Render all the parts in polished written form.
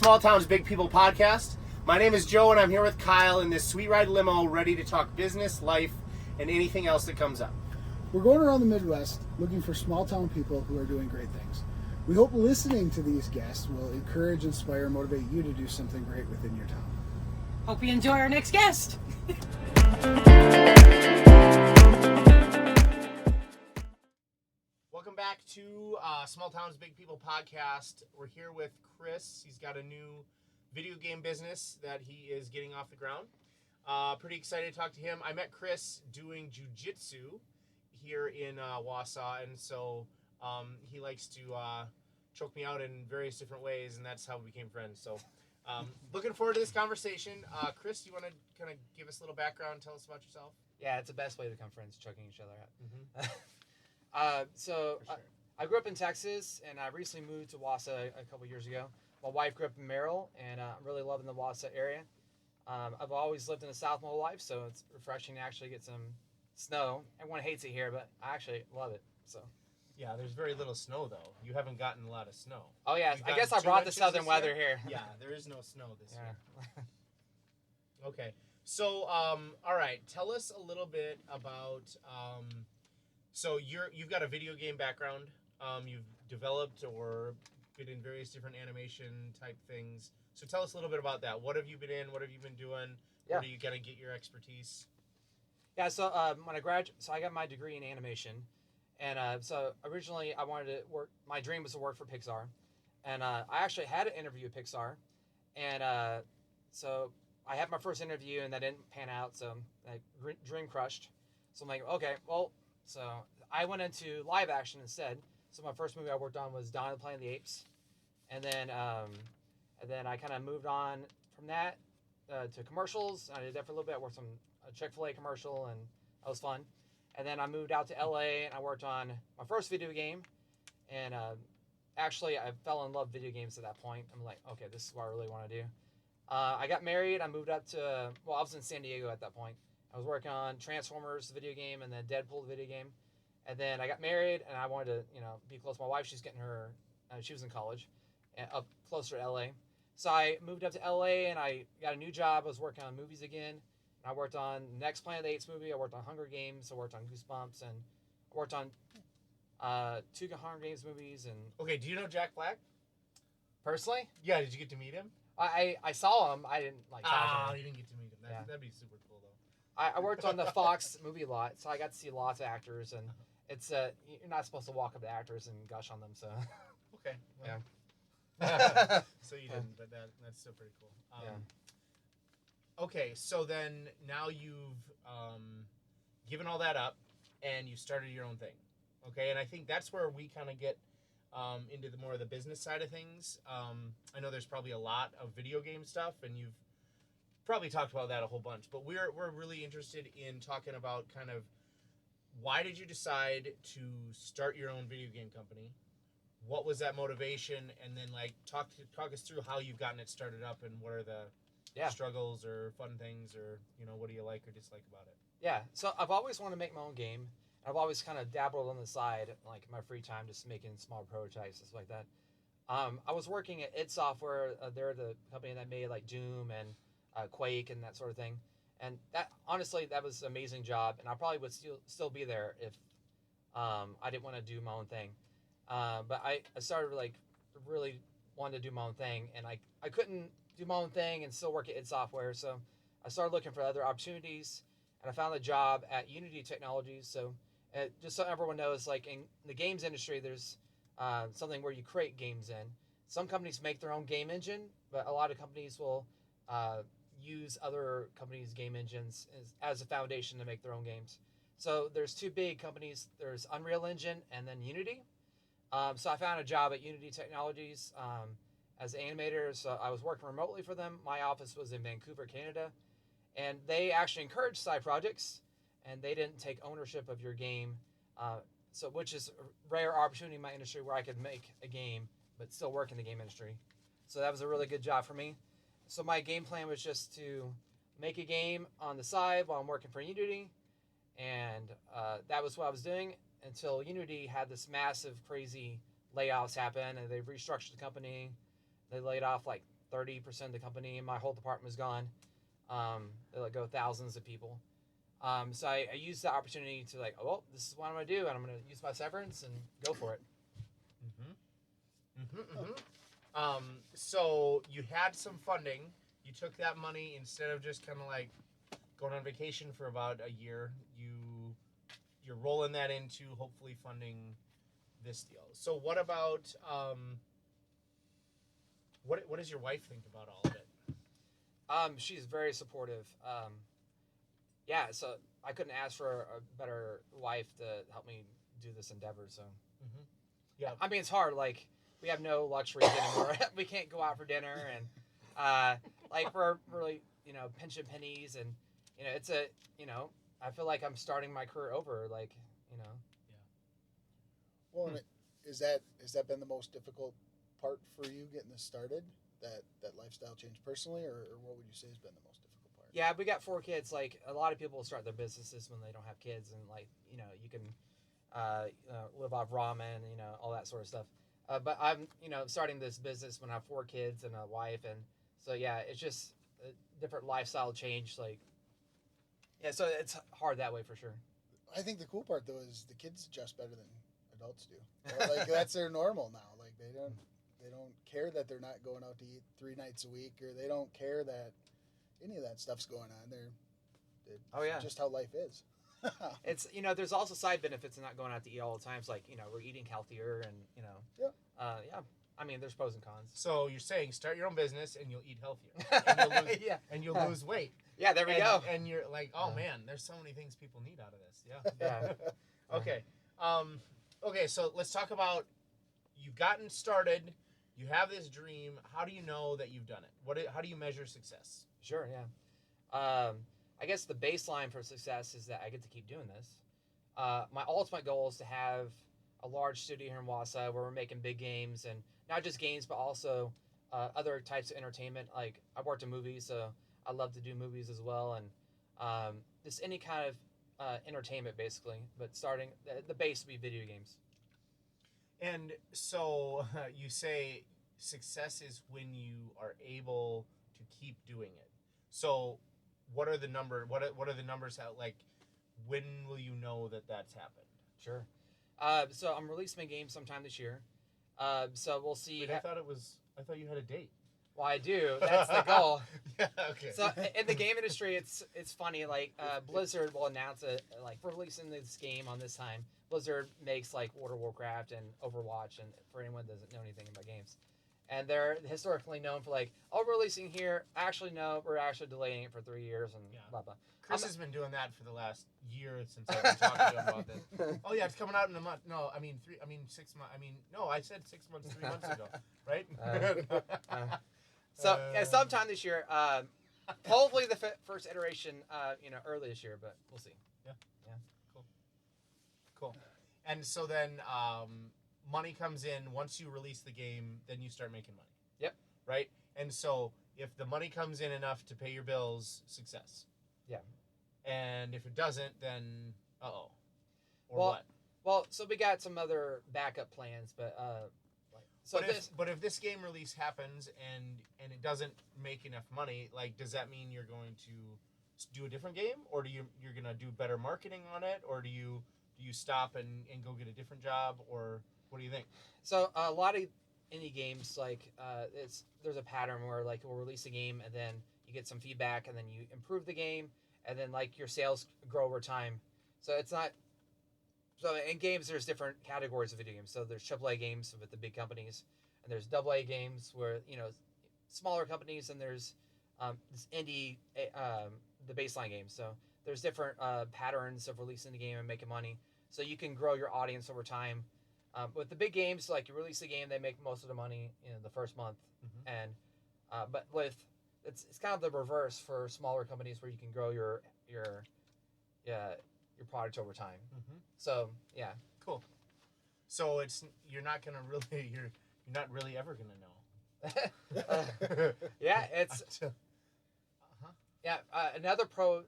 Small Towns, Big People podcast. My name is Joe, and I'm here with Kyle in this sweet ride limo, ready to talk business, life, and anything else that comes up. We're going around the Midwest looking for small town people who are doing great things. We hope listening to these guests will encourage, inspire, and motivate you to do something great within your town. Hope you enjoy our next guest. Welcome back to Small Towns, Big People podcast. We're here with Chris. He's got a new video game business that he is getting off the ground. Pretty excited to talk to him. I met Chris doing jiu-jitsu here in Wausau, and so he likes to choke me out in various different ways, and that's how we became friends. So looking forward to this conversation. Chris, you want to kind of give us a little background, tell us about yourself? Yeah, it's the best way to become friends, choking each other out. Mm-hmm. Sure. I grew up in Texas, and I recently moved to Wausau a couple years ago. My wife grew up in Merrill, and I'm really loving the Wausau area. I've always lived in the South my whole life, so it's refreshing to actually get some snow. Everyone hates it here, but I actually love it. So. Yeah, there's very little snow, though. You haven't gotten a lot of snow. Oh, yeah. I guess I brought the southern weather here. Yeah, there is no snow this year. Okay. So, all right. Tell us a little bit about... So you've got a video game background. You've developed or been in various different animation type things. So tell us a little bit about that. What have you been in? What have you been doing? Yeah. Where do you gotta get your expertise? Yeah. So when I graduated, so I got my degree in animation, and so originally I wanted to work. My dream was to work for Pixar, and I actually had an interview with Pixar, and so I had my first interview and that didn't pan out. So dream crushed. So I'm like, okay, well. So I went into live action instead. So my first movie I worked on was Dawn of the Planet of the Apes, and then I kind of moved on from that to commercials. I did that for a little bit. I worked on a Chick-fil-A commercial, and that was fun. And then I moved out to LA, and I worked on my first video game. And actually, I fell in love with video games at that point. I'm like, okay, this is what I really want to do. I got married. I moved up to I was in San Diego at that point. I was working on Transformers, the video game, and then Deadpool, the video game. And then I got married, and I wanted to, be close to my wife. She's getting her, she was in college, and up closer to LA. So I moved up to LA, and I got a new job. I was working on movies again. And I worked on the next Planet of the Apes movie. I worked on Hunger Games. I worked on Goosebumps, and I worked on 2 Hunger Games movies. And Okay, do you know Jack Black? Personally? Yeah, did you get to meet him? I saw him. I didn't talk to him. You didn't get to meet him. That'd be super cool, though. I worked on the Fox movie a lot, so I got to see lots of actors, and it's you're not supposed to walk up to actors and gush on them, so. Okay. Well. Yeah. So you didn't, but that's still pretty cool. Yeah. Okay, so then now you've given all that up, and you started your own thing. Okay, and I think that's where we kind of get into the more of the business side of things. I know there's probably a lot of video game stuff, and you've probably talked about that a whole bunch, but we're really interested in talking about kind of why did you decide to start your own video game company? What was that motivation? And then talk us through how you've gotten it started up and what are the struggles or fun things or what do you like or dislike about it? Yeah, so I've always wanted to make my own game. I've always kind of dabbled on the side, like in my free time, just making small prototypes and stuff like that. I was working at id Software. They're the company that made Doom and Quake and that sort of thing, and that honestly that was an amazing job, and I probably would still be there if I didn't want to do my own thing. But I started really wanted to do my own thing, and I couldn't do my own thing and still work at id Software, so I started looking for other opportunities, and I found a job at Unity Technologies. So just so everyone knows, in the games industry, there's something where you create games in. Some companies make their own game engine, but a lot of companies will use other companies' game engines as a foundation to make their own games. So there's 2 big companies. There's Unreal Engine and then Unity. So I found a job at Unity Technologies as an animator. So I was working remotely for them. My office was in Vancouver, Canada. And they actually encouraged side projects, and they didn't take ownership of your game, which is a rare opportunity in my industry where I could make a game but still work in the game industry. So that was a really good job for me. So my game plan was just to make a game on the side while I'm working for Unity, and that was what I was doing until Unity had this massive, crazy layoffs happen, and they restructured the company. They laid off 30% of the company, and my whole department was gone. They let go thousands of people. So I used the opportunity to like, oh, this is what I'm gonna do, and I'm gonna use my severance and go for it. So you had some funding. You took that money instead of just kind of like going on vacation for about a year. You're rolling that into hopefully funding this deal. So what about what does your wife think about all of it? She's very supportive. Yeah, so I couldn't ask for a better wife to help me do this endeavor. So, Yeah. I mean, it's hard. Like, we have no luxuries anymore. We can't go out for dinner, and like we're really, pinching pennies, and it's I feel like I'm starting my career over. Like, Well, and has that been the most difficult part for you getting this started? That lifestyle change personally, or what would you say has been the most difficult part? Yeah, we got 4 kids. Like, a lot of people start their businesses when they don't have kids, and like, you can live off ramen, all that sort of stuff. But I'm, starting this business when I have 4 kids and a wife, and so yeah, it's just a different lifestyle change. Like, yeah, so it's hard that way for sure. I think the cool part though is the kids adjust better than adults do. Like that's their normal now. Like they don't care that they're not going out to eat 3 nights a week, or they don't care that any of that stuff's going on. It's just how life is. It's there's also side benefits of not going out to eat all the time. It's like we're eating healthier, and yeah. I mean, there's pros and cons. So you're saying start your own business and you'll eat healthier, and you'll lose weight. Yeah, there we go. And you're like, oh man, there's so many things people need out of this. Yeah. Yeah. Okay. Okay. So let's talk about you've gotten started. You have this dream. How do you know that you've done it? How do you measure success? Sure. Yeah. I guess the baseline for success is that I get to keep doing this. My ultimate goal is to have a large studio here in Wausau where we're making big games, and not just games, but also other types of entertainment. Like, I've worked in movies, so I love to do movies as well, and just any kind of entertainment, basically. But starting, the base would be video games. And so you say success is when you are able to keep doing it. So what are the numbers? What are the numbers? Like, when will you know that that's happened? Sure. So I'm releasing my game sometime this year. So we'll see. Wait, I thought you had a date. Well, I do. That's the goal. Yeah, okay. So in the game industry, it's funny. Like, Blizzard will announce it, like, we're releasing this game on this time. Blizzard makes like World of Warcraft and Overwatch, and for anyone that doesn't know anything about games, and they're historically known for like, oh, we're releasing here. Actually, no, we're actually delaying it for 3 years and blah blah. Chris has been doing that for the last year since I've been talking to him about this. Oh yeah, it's coming out in a month. No, I mean 6 months. No, I said 6 months, 3 months ago, right? So yeah, sometime this year. Hopefully the first iteration, early this year, but we'll see. Yeah. Cool. And so then money comes in once you release the game. Then you start making money. Yep. Right. And so if the money comes in enough to pay your bills, success. Yeah. And if it doesn't, then what? Well, so we got some other backup plans, but but if this game release happens and it doesn't make enough money, like, does that mean you're going to do a different game, or you're gonna do better marketing on it, or do you stop and go get a different job, or what do you think? So a lot of indie games, like, there's a pattern where like we'll release a game and then you get some feedback and then you improve the game and then like your sales grow over time. So it's not. So in games, there's different categories of video games. So there's AAA games with the big companies, and there's AA games where smaller companies, and there's this indie, the baseline games. So there's different patterns of releasing the game and making money. So you can grow your audience over time. With the big games, like, you release a game, they make most of the money in the first month, and but with it's kind of the reverse for smaller companies where you can grow your product over time. So yeah, cool. So you're not really ever gonna know. Yeah, it's yeah. Another pro,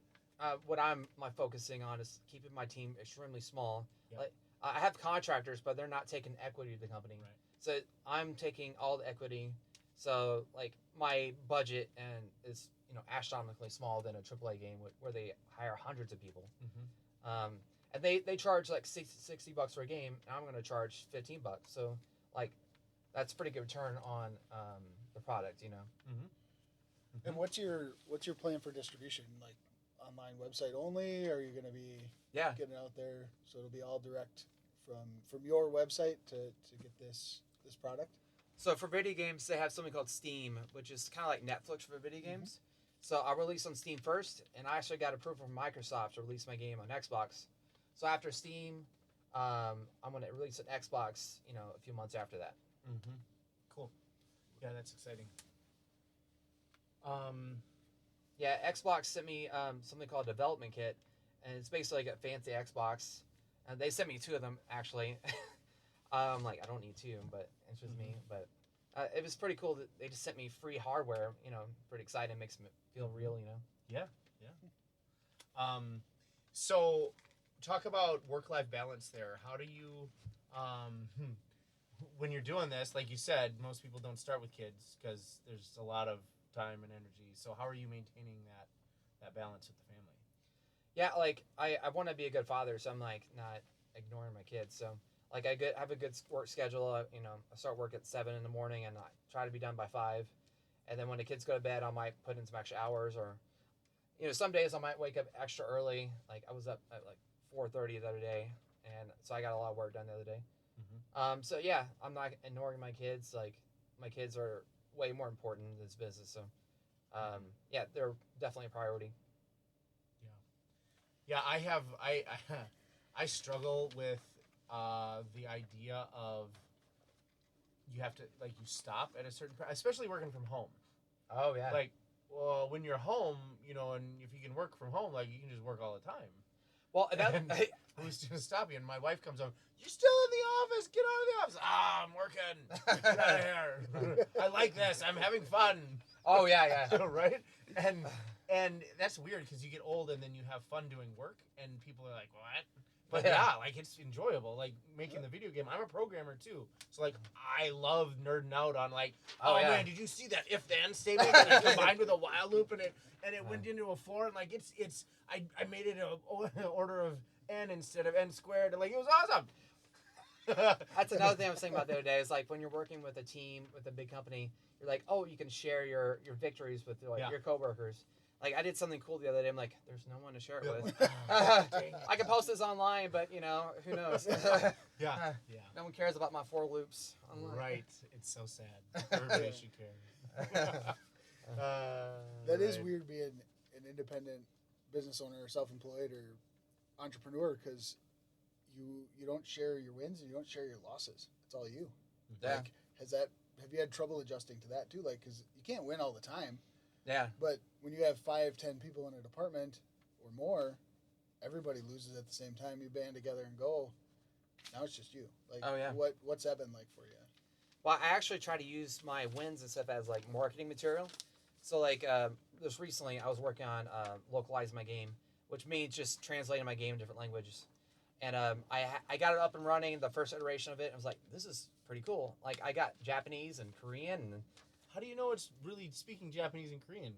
what I'm focusing on is keeping my team extremely small. Yep. Like, I have contractors, but they're not taking equity to the company. Right. So I'm taking all the equity. So like my budget and is astronomically smaller than a AAA game where they hire hundreds of people. And they charge like $60 for a game, and I'm going to charge $15. So like that's pretty good return on the product. And what's your plan for distribution? Like online website only? Are you going to be getting out there so it'll be all direct from your website to get this product? So for video games, they have something called Steam, which is kind of like Netflix for video games. So I'll release on Steam first, and I actually got approval from Microsoft to release my game on Xbox. So after Steam, I'm going to release an Xbox, a few months after that. Cool. Yeah, that's exciting. Yeah, Xbox sent me something called a development kit, and it's basically like a fancy Xbox. And they sent me 2 of them, actually. Like, I don't need 2, but it's just me. But it was pretty cool that they just sent me free hardware. Pretty exciting. Makes me feel real. Yeah. So, talk about work-life balance there. How do you, when you're doing this, like you said, most people don't start with kids because there's a lot of time and energy. So, how are you maintaining that balance with the family? Yeah, like I want to be a good father, so I'm like not ignoring my kids. So like I have a good work schedule. I start work at 7 in the morning and I try to be done by 5. And then when the kids go to bed, I might put in some extra hours, or some days I might wake up extra early. Like I was up at like 4:30 the other day, and so I got a lot of work done the other day. So yeah, I'm not ignoring my kids. Like my kids are way more important in this business. So yeah, they're definitely a priority. Yeah, I struggle with the idea of you have to you stop at a certain, especially working from home. Oh yeah. Like, well, when you're home, and if you can work from home, like you can just work all the time. Well, who's gonna stop you? And my wife comes home. You're still in the office. Get out of the office. I'm working. Get out of here. I like this. I'm having fun. Oh yeah. Right. And that's weird because you get old and then you have fun doing work, and people are like, "What?" But yeah, like it's enjoyable. Like making the video game. I'm a programmer too, so like I love nerding out on like, oh man, did you see that if then statement that it combined with a while loop and it went into a for, and like it's I made it an order of n instead of n squared, and like it was awesome. That's another thing I was thinking about the other day. Is like when you're working with a team with a big company, you're like, oh, you can share your victories with your coworkers. Like I did something cool the other day. I'm like, there's no one to share it with. I can post this online, but who knows? Yeah. No one cares about my for loops online. Right. It's so sad. Everybody should care. That is weird being an independent business owner or self-employed or entrepreneur, because you don't share your wins and you don't share your losses. It's all you. Yeah. Like, have you had trouble adjusting to that too? Like, because you can't win all the time. Yeah. But when you have 5-10 people in a department or more, everybody loses at the same time. You band together and go. Now it's just you. Like, oh yeah. What's that been like for you? Well, I actually try to use my wins and stuff as like marketing material. So like just recently, I was working on localizing my game, which means just translating my game in different languages. And I got it up and running. The first iteration of it, I was like, this is pretty cool. Like I got Japanese and Korean. And how do you know it's really speaking Japanese and Korean?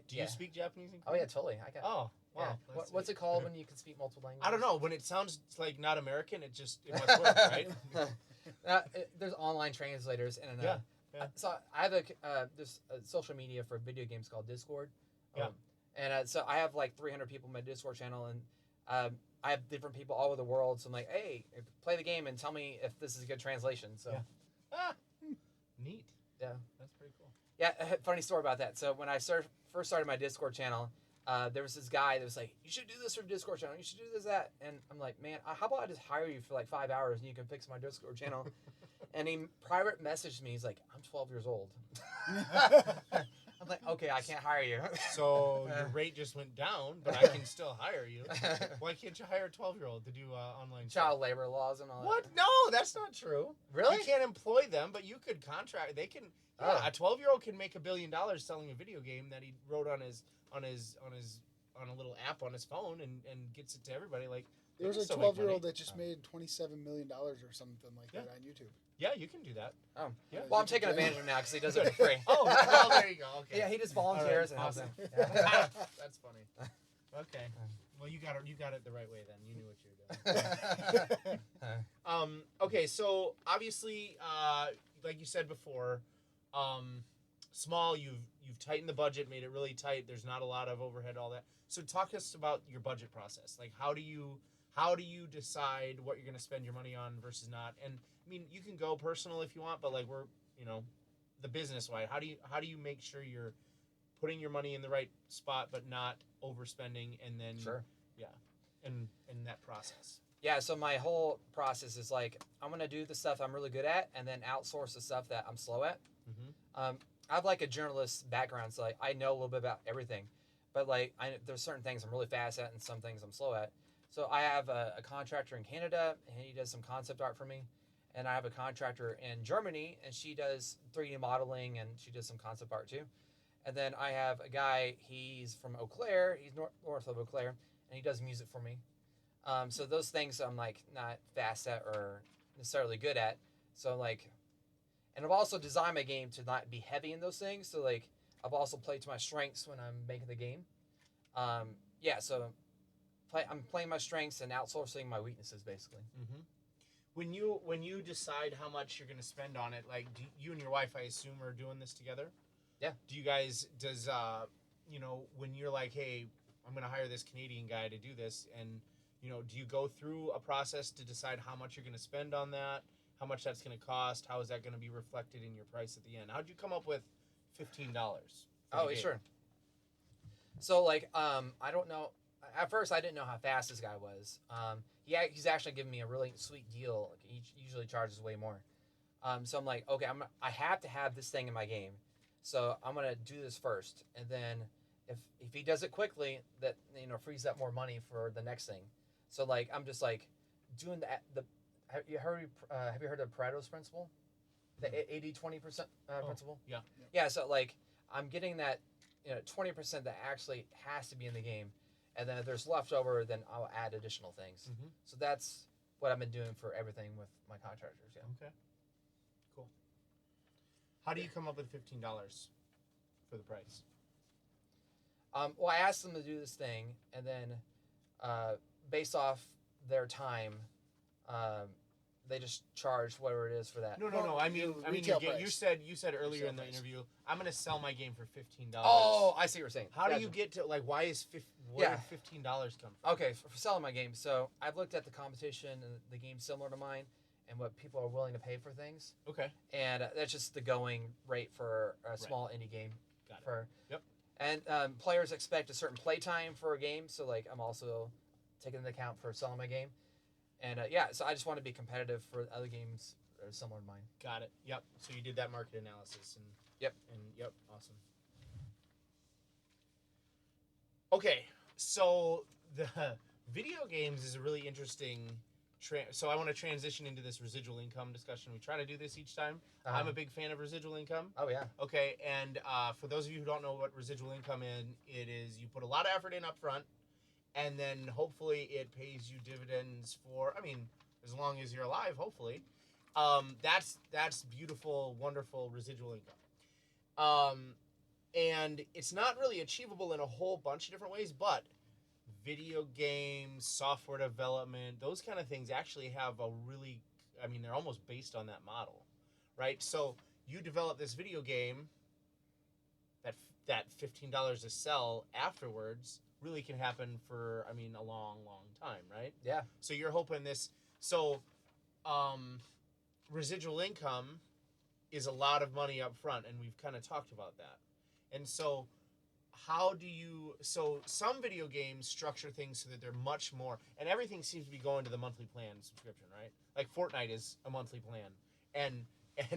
Do you speak Japanese and Oh Korean? yeah, totally. I got. Oh wow. Yeah. What's it called when you can speak multiple languages? I don't know. When it sounds like not American, it must work, right? There's online translators and yeah. So I have this social media for video games called Discord. Yeah. And so I have like 300 people in my Discord channel, and I have different people all over the world. So I'm like, hey, play the game and tell me if this is a good translation. So. Yeah. Neat. Yeah. That's pretty cool. Yeah, funny story about that. So when I first started my Discord channel, there was this guy that was like, you should do this for your Discord channel. You should do this, that. And I'm like, man, how about I just hire you for like 5 hours and you can fix my Discord channel? And he private messaged me. He's like, I'm 12 years old. I'm like, okay, I can't hire you. So your rate just went down, but I can still hire you. Why can't you hire a 12-year-old to do online child labor laws and all that? What? No, that's not true. Really? You can't employ them, but you could contract. They can. Yeah, a 12-year-old can make $1 billion selling a video game that he wrote on a little app on his phone and gets it to everybody. Like there was a 12-year-old that just made $27 million or something like that on YouTube. Yeah, you can do that. Oh, Yeah. well, I'm taking advantage of him now because he does it for free. Oh, well, there you go. Okay. Yeah, he just volunteers and helps awesome. him. That's funny. Okay. Well, you got it the right way then. You knew what you were doing. Okay, so obviously, like you said before, small. You've tightened the budget, made it really tight. There's not a lot of overhead, all that. So talk to us about your budget process. Like, how do you decide what you're going to spend your money on versus not? And I mean, you can go personal if you want, but like the business wide. How do you make sure you're putting your money in the right spot, but not overspending, and then and that process. Yeah, so my whole process is like I'm gonna do the stuff I'm really good at, and then outsource the stuff that I'm slow at. Mm-hmm. I have like a journalist background, so like I know a little bit about everything, but like there's certain things I'm really fast at, and some things I'm slow at. So I have a contractor in Canada, and he does some concept art for me, and I have a contractor in Germany, and she does 3D modeling, and she does some concept art too. And then I have a guy, he's from Eau Claire, he's north of Eau Claire, and he does music for me. So those things I'm like not fast at or necessarily good at. So like, and I've also designed my game to not be heavy in those things. So like, I've also played to my strengths when I'm making the game. So I'm playing my strengths and outsourcing my weaknesses basically. Mm-hmm. When you decide how much you're going to spend on it, like you and your wife, I assume, are doing this together? Yeah. Do you guys, when you're like, hey, I'm going to hire this Canadian guy to do this, and, do you go through a process to decide how much you're going to spend on that, how much that's going to cost, how is that going to be reflected in your price at the end? How'd you come up with $15? Oh, sure. So, like, I don't know. At first, I didn't know how fast this guy was. He's actually giving me a really sweet deal. Like, he usually charges way more. So I'm like, okay, I have to have this thing in my game. So I'm gonna do this first, and then if he does it quickly, that frees up more money for the next thing. So like I'm just like doing the have you heard of Pareto's principle, the 80-20% principle? Yeah. Yeah. So like I'm getting that 20% that actually has to be in the game, and then if there's leftover, then I'll add additional things. Mm-hmm. So that's what I've been doing for everything with my contractors. Yeah. Okay. Cool. How do you come up with $15 for the price? Well, I asked them to do this thing, and then based off their time, they just charge whatever it is for that. No. I mean, retail you price. said earlier Retail in the price. interview, I'm going to sell my game for $15. Oh, I see what you're saying. How do Gotcha. you get to why is where did $15 come from? Okay, for selling my game. So I've looked at the competition and the game's similar to mine, and what people are willing to pay for things, Okay. and that's just the going rate for a small indie game. Got it. Yep. And players expect a certain play time for a game, so like I'm also taking into account for selling my game, and so I just want to be competitive for other games that are similar to mine. Got it. Yep. So you did that market analysis and Yep. Awesome. Okay, so the video games is a really interesting. So I want to transition into this residual income discussion. We try to do this each time. I'm a big fan of residual income. Oh yeah. Okay, and for those of you who don't know what residual income it is, you put a lot of effort in up front, and then hopefully it pays you dividends for, as long as you're alive, hopefully. That's beautiful, wonderful residual income. And it's not really achievable in a whole bunch of different ways, but video games, software development, those kind of things actually have a really, they're almost based on that model, right? So you develop this video game that $15 to sell afterwards really can happen for, a long, long time, right? Yeah. So you're hoping this, residual income is a lot of money up front, and we've kind of talked about that. And so some video games structure things so that they're much more, and everything seems to be going to the monthly plan subscription, right? Like Fortnite is a monthly plan, and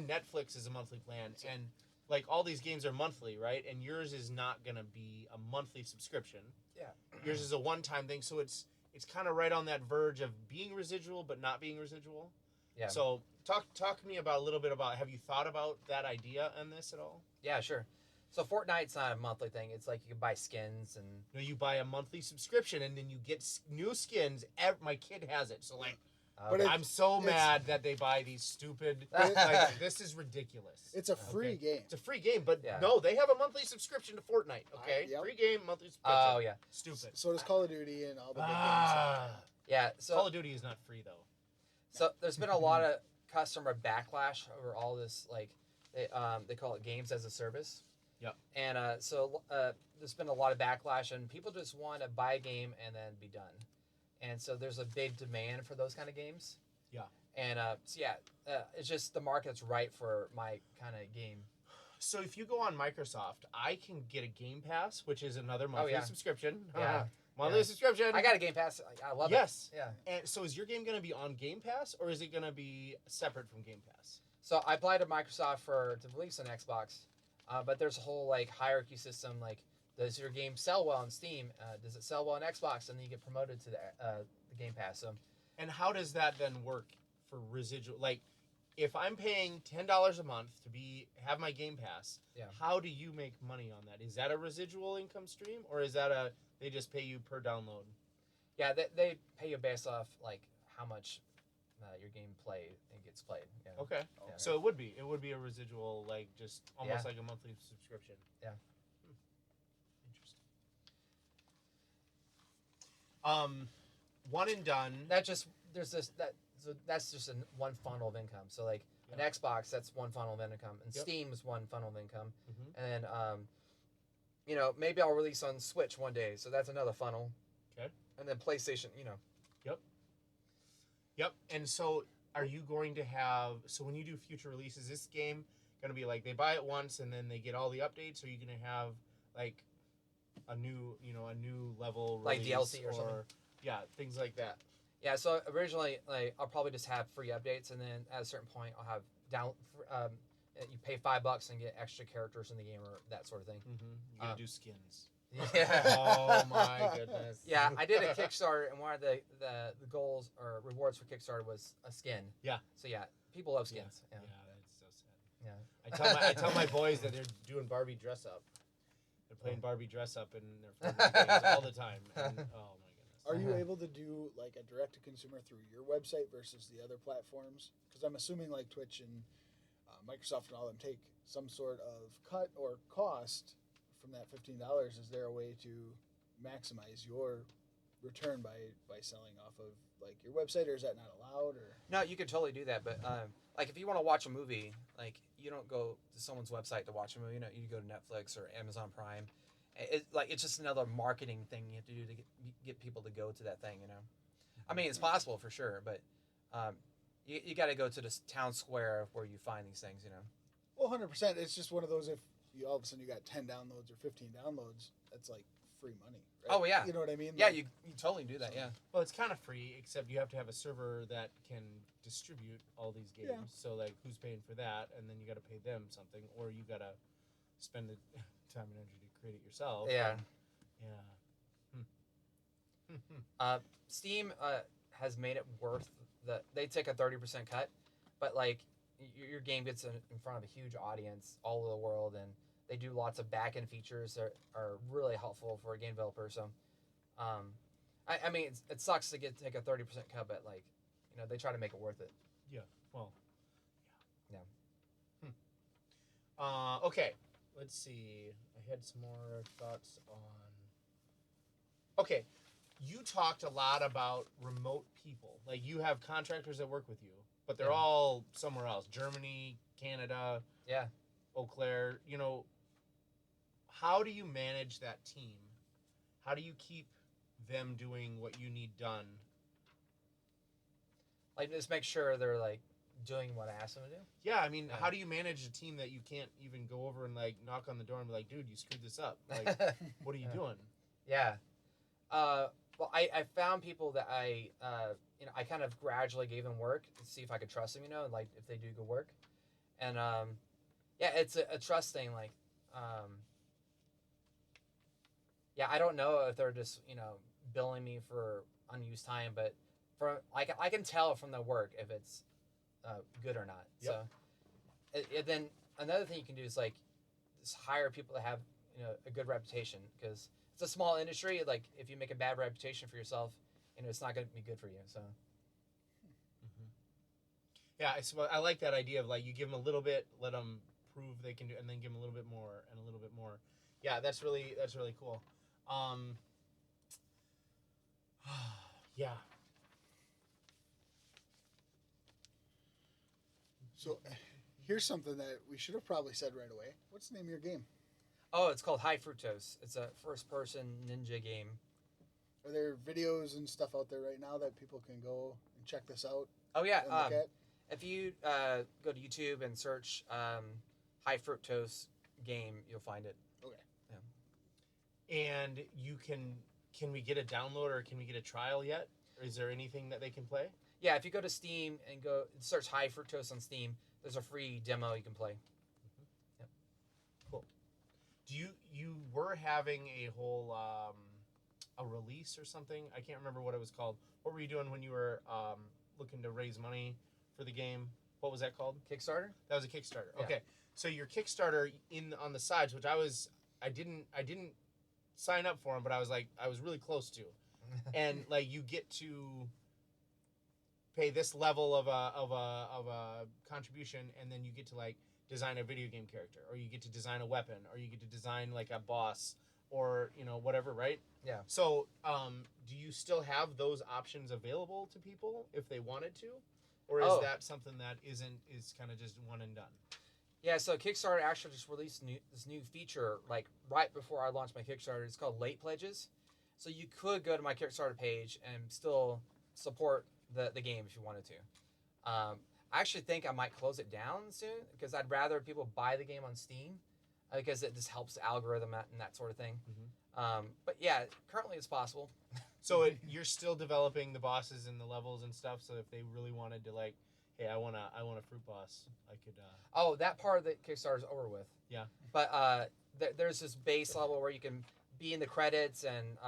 Netflix is a monthly plan, and like all these games are monthly, right? And yours is not going to be a monthly subscription. Yeah. Yours is a one-time thing, so it's kind of right on that verge of being residual but not being residual. Yeah. So talk to me about a little bit about, have you thought about that idea on this at all? Yeah, sure. So Fortnite's not a monthly thing. It's like you can buy skins and. No, you buy a monthly subscription and then you get new skins. My kid has it, so like But I'm so it's- mad that they buy these stupid. But Like, this is ridiculous. It's a free game. It's a free game, but Yeah. no, they have a monthly subscription to Fortnite. Okay, Yep. free game, monthly subscription. Oh yeah, Stupid. So does Call of Duty and all the big games. Ah, yeah. Call So of Duty is not free though. there's been a lot of customer backlash over all this. Like they call it games as a service. Yep. And there's been a lot of backlash, and people just want to buy a game and then be done. And so there's a big demand for those kind of games. Yeah. And it's just the market's right for my kind of game. So if you go on Microsoft, I can get a Game Pass, which is another monthly yeah. subscription. Yeah. Monthly Yeah. subscription. I got a Game Pass. I love Yes. it. Yeah. And so is your game going to be on Game Pass, or is it going to be separate from Game Pass? So I applied to Microsoft to release an Xbox, but there's a whole like hierarchy system. Like, does your game sell well on Steam? Does it sell well on Xbox? And then you get promoted to the Game Pass. So And how does that then work for residual? Like, if I'm paying $10 a month to have my Game Pass, Yeah. how do you make money on that? Is that a residual income stream, or is that they just pay you per download? yeah, they pay you based off like how much your game gets played. Yeah. Okay. Yeah. So it would be a residual, like just almost Yeah. like a monthly subscription. Yeah. Interesting. One and done. That just there's this that so that's just one funnel of income. So like an Xbox, that's one funnel of income, and Yep. Steam is one funnel of income, Mhm. and then maybe I'll release on Switch one day, so that's another funnel. Okay. And then PlayStation, Yep. And so, are you going to have? So when you do future releases, this game going to be like they buy it once and then they get all the updates? Or are you going to have like a new level Like release DLC or something? Yeah, things like that. Yeah. So originally, like I'll probably just have free updates, and then at a certain point, I'll have you pay $5 and get extra characters in the game or that sort of thing. Mm-hmm. You got to do skins. Yeah. Oh my goodness. Yeah, I did a Kickstarter, and one of the goals or rewards for Kickstarter was a skin. Yeah. So yeah, people love skins. Yeah, Yeah. that's so sad. Yeah. I tell my boys that they're doing Barbie dress up. They're playing Barbie dress up in their games all the time. And, oh my goodness. Are you able to do like a direct to consumer through your website versus the other platforms? Because I'm assuming like Twitch and Microsoft and all them take some sort of cut or cost from that $15. Is there a way to maximize your return by selling off of like your website, or is that not allowed? Or No, you could totally do that, but like if you want to watch a movie, like you don't go to someone's website to watch a movie. You go to Netflix or Amazon Prime. It's just another marketing thing you have to do to get people to go to that thing. I mean, it's possible for sure, but you got to go to this town square where you find these things. well, 100%. It's just one of those if you all of a sudden you got 10 downloads or 15 downloads, that's like free money. Right? Oh yeah. You know what I mean? Yeah, Like, you totally do that. Yeah. Well, it's kind of free, except you have to have a server that can distribute all these games. Yeah. So, like, who's paying for that? And then you got to pay them something, or you got to spend the time and energy to create it yourself. Yeah. Yeah. Steam has made it worth they take a 30% cut, but like your game gets in front of a huge audience all over the world, and they do lots of back-end features that are really helpful for a game developer. So, I mean, it sucks to take a 30% cut, but like, they try to make it worth it. Yeah. Well. Yeah. Okay. Let's see. I had some more thoughts on. Okay. You talked a lot about remote people. Like, you have contractors that work with you, but they're Yeah. all somewhere else. Germany, Canada, Yeah. Eau Claire. How do you manage that team? How do you keep them doing what you need done? Like, just make sure they're like doing what I asked them to do. Yeah, I mean, Yeah. how do you manage a team that you can't even go over and, like, knock on the door and be like, dude, you screwed this up. Like, what are you Yeah. doing? Yeah. Well, I found people that I kind of gradually gave them work to see if I could trust them, like if they do good work. And, yeah, it's a trust thing. Like, yeah, I don't know if they're just, billing me for unused time, but I can tell from the work if it's good or not. Yep. So, then another thing you can do is like just hire people that have, a good reputation, because it's a small industry. Like if you make a bad reputation for yourself, it's not going to be good for you. So Yeah, I like that idea of like you give them a little bit, let them prove they can do, and then give them a little bit more and a little bit more. Yeah, that's really cool. Um, yeah. So here's something that we should have probably said right away. What's the name of your game? Oh, it's called High Fructose. It's a first-person ninja game. Are there videos and stuff out there right now that people can go and check this out? Oh yeah, And look at? if you go to YouTube and search High Fructose game, you'll find it. Okay. And you can we get a download or can we get a trial yet? Or is there anything that they can play? Yeah, if you go to Steam and go search High Fructose on Steam, there's a free demo you can play. Yep. Cool. Do you were having a whole a release or something? I can't remember what it was called. What were you doing when you were looking to raise money for the game? What was that called? Kickstarter? That was a Kickstarter. Yeah. Okay. So your Kickstarter on the sides, which I didn't sign up for them, but I was really close to. And like you get to pay this level of a contribution, and then you get to like design a video game character, or you get to design a weapon, or you get to design like a boss, or whatever, right? Yeah. So do you still have those options available to people if they wanted to, or is that something that is kind of just one and done? Yeah, so Kickstarter actually just released this new feature like right before I launched my Kickstarter. It's called Late Pledges. So you could go to my Kickstarter page and still support the game if you wanted to. I actually think I might close it down soon because I'd rather people buy the game on Steam because it just helps the algorithm and that sort of thing. Mm-hmm. But yeah, currently it's possible. So you're still developing the bosses and the levels and stuff. So if they really wanted to like, hey, I want a fruit boss, I could. Oh, that part of the Kickstarter is over with. Yeah. But there's this base level where you can be in the credits and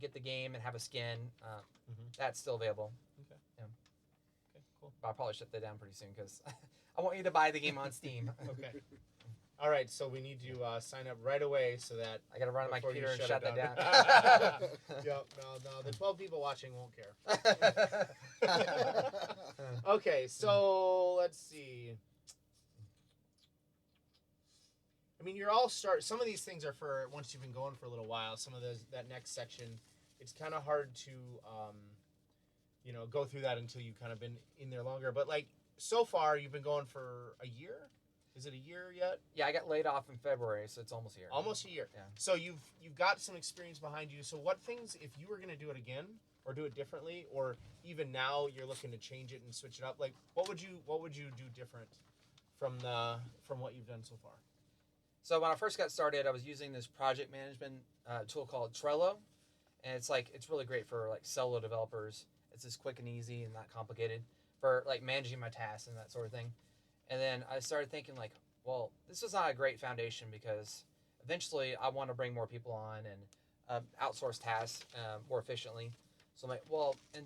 get the game and have a skin. That's still available. Okay. Yeah. Okay. Cool. But I'll probably shut that down pretty soon because I want you to buy the game on Steam. Okay. All right. So we need to sign up right away so that I got to run on my before you computer and shut shut it that down. down. Yep. No. The 12 people watching won't care. Okay. So let's see. I mean, some of these things are for once you've been going for a little while. Some of that next section, it's kind of hard to, go through that until you've kind of been in there longer. But like so far, you've been going for a year. Is it a year yet? Yeah, I got laid off in February, so it's almost a year. Almost a year. Yeah. So you've got some experience behind you. So what things, if you were going to do it again or do it differently, or even now you're looking to change it and switch it up, like what would you do different from what you've done so far? So when I first got started, I was using this project management tool called Trello, and it's really great for like solo developers. It's just quick and easy and not complicated for like managing my tasks and that sort of thing. And then I started thinking like, well, this is not a great foundation because eventually I want to bring more people on and outsource tasks more efficiently. So I'm like, well, in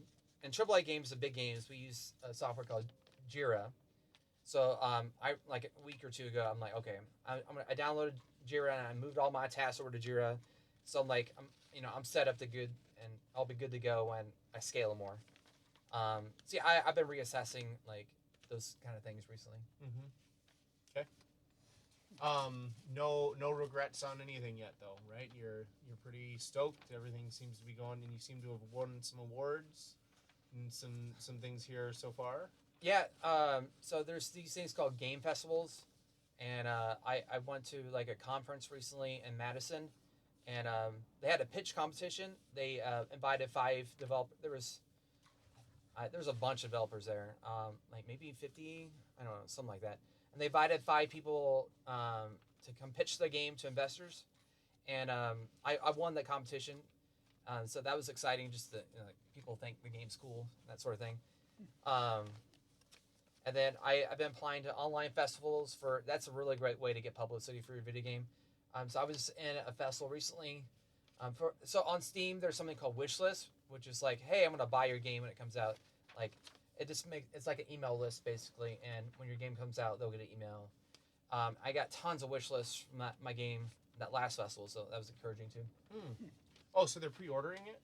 AAA games, the big games, we use a software called Jira. So I like a week or two ago, I'm like, okay, I downloaded Jira and I moved all my tasks over to Jira. So I'm like, I'm set up to good, and I'll be good to go when I scale more. See, I've been reassessing like those kind of things recently. Mm-hmm. Okay. No regrets on anything yet, though, right? You're pretty stoked. Everything seems to be going, and you seem to have won some awards and some things here so far. Yeah, so there's these things called game festivals, and I went to like a conference recently in Madison, and they had a pitch competition. They invited 5 developers. There was a bunch of developers there, like maybe 50, I don't know, something like that. And they invited 5 people to come pitch the game to investors, and I won that competition. So that was exciting, just that people think the game's cool, that sort of thing. And then I've been applying to online festivals that's a really great way to get publicity for your video game. So I was in a festival recently. So on Steam, there's something called Wishlist, which is like, hey, I'm going to buy your game when it comes out. Like, it's like an email list basically. And when your game comes out, they'll get an email. I got tons of wish lists from my game that last festival. So that was encouraging too. Oh, so they're pre-ordering it?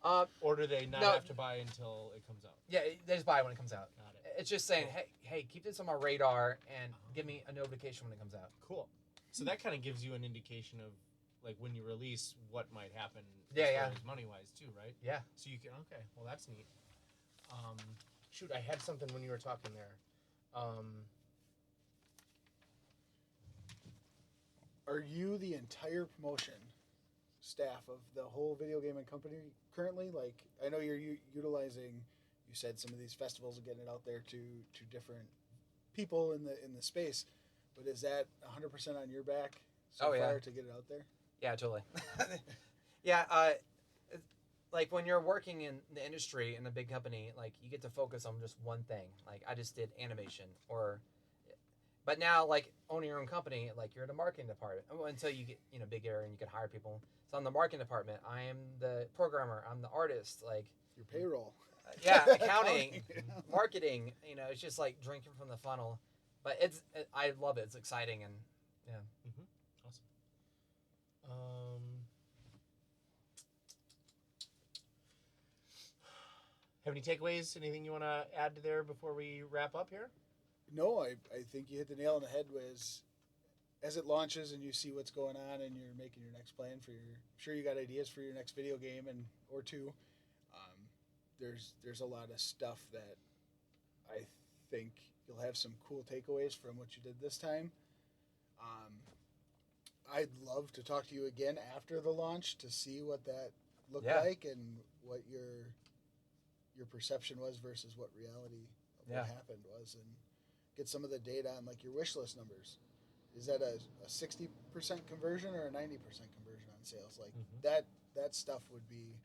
Or do they not No. have to buy until it comes out? Yeah, they just buy it when it comes out. Got it. It's just saying, hey, keep this on my radar and give me a notification when it comes out. Cool. So that kind of gives you an indication of like when you release what might happen Yeah, as yeah. far as money wise too, right? Yeah. So you can well that's neat. Shoot, I had something when you were talking there. Are you the entire promotion staff of the whole video gaming company currently? Like, I know you're utilizing. You said some of these festivals are getting it out there to different people in the space, but is that 100% on your back so far to get it out there? Yeah, totally. Yeah, like when you're working in the industry in a big company, like you get to focus on just one thing. Like I just did animation, but now like owning your own company, like you're in the marketing department until you get bigger and you can hire people. So I'm the marketing department. I am the programmer. I'm the artist. Like Your payroll. Yeah, accounting, marketing. It's just like drinking from the funnel. But I love it. It's exciting and yeah. Awesome. Have any takeaways? Anything you want to add to there before we wrap up here? No, I think you hit the nail on the head. As it launches and you see what's going on and you're making your next plan for I'm sure you got ideas for your next video game or two. There's a lot of stuff that I think you'll have some cool takeaways from what you did this time. I'd love to talk to you again after the launch to see what that looked like and what your perception was versus what reality of what happened was, and get some of the data on like your wish list numbers. Is that a 60% conversion or a 90% conversion on sales? Like that stuff would be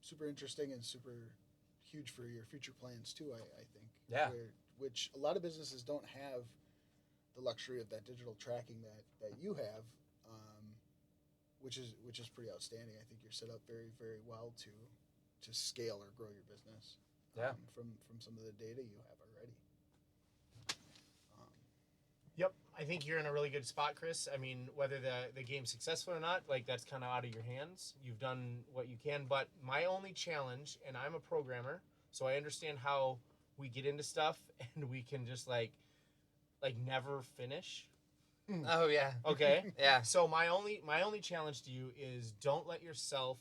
super interesting and super huge for your future plans too, I think. Yeah. Which a lot of businesses don't have the luxury of that digital tracking that you have, which is pretty outstanding. I think you're set up very, very well to scale or grow your business. From some of the data you have already. Yep, I think you're in a really good spot, Chris. I mean, whether the game's successful or not, like that's kind of out of your hands. You've done what you can, but my only challenge, and I'm a programmer, so I understand how we get into stuff and we can just like never finish. Oh yeah. Okay. Yeah. So my only challenge to you is don't let yourself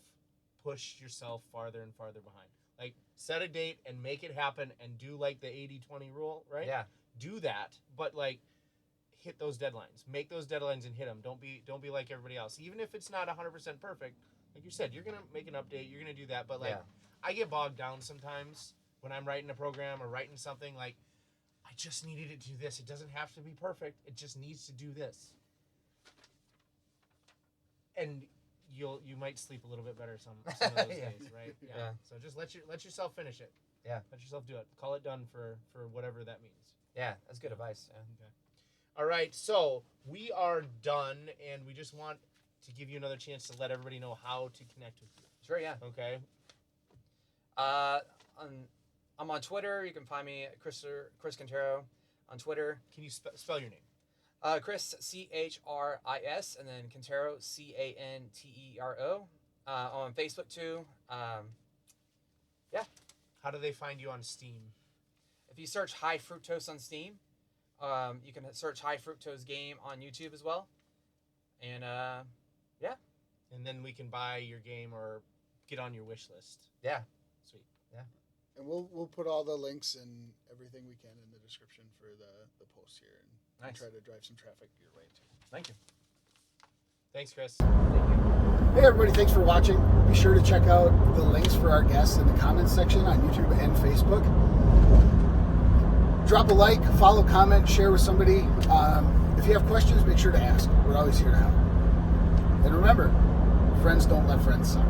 push yourself farther and farther behind. Like set a date and make it happen and do like the 80-20 rule, right? Yeah. Do that, but like hit those deadlines. Make those deadlines and hit them. Don't be like everybody else. Even if it's not 100% perfect, like you said, you're going to make an update, you're going to do that, but like I get bogged down sometimes when I'm writing a program or writing something like I just needed it to do this. It doesn't have to be perfect. It just needs to do this. And you might sleep a little bit better some of those days, right? Yeah. So just let yourself finish it. Yeah. Let yourself do it. Call it done for whatever that means. Yeah, that's good advice. Yeah. Okay. All right, so we are done, and we just want to give you another chance to let everybody know how to connect with you. Sure, yeah. Okay. I'm on Twitter. You can find me at Chris Quintero on Twitter. Can you spell your name? Chris, Chris, and then Quintero, Cantero. On Facebook too. Yeah. How do they find you on Steam? If you search High Fructose on Steam, you can search High Fructose Game on YouTube as well. And yeah. And then we can buy your game or get on your wish list. Yeah. Sweet. Yeah. And we'll put all the links and everything we can in the description for the post here and try to drive some traffic your way too. Thank you. Thanks, Chris. Hey everybody, thanks for watching. Be sure to check out the links for our guests in the comments section on YouTube and Facebook. Drop a like, follow, comment, share with somebody. If you have questions, make sure to ask. We're always here to help. And remember, friends don't let friends suck.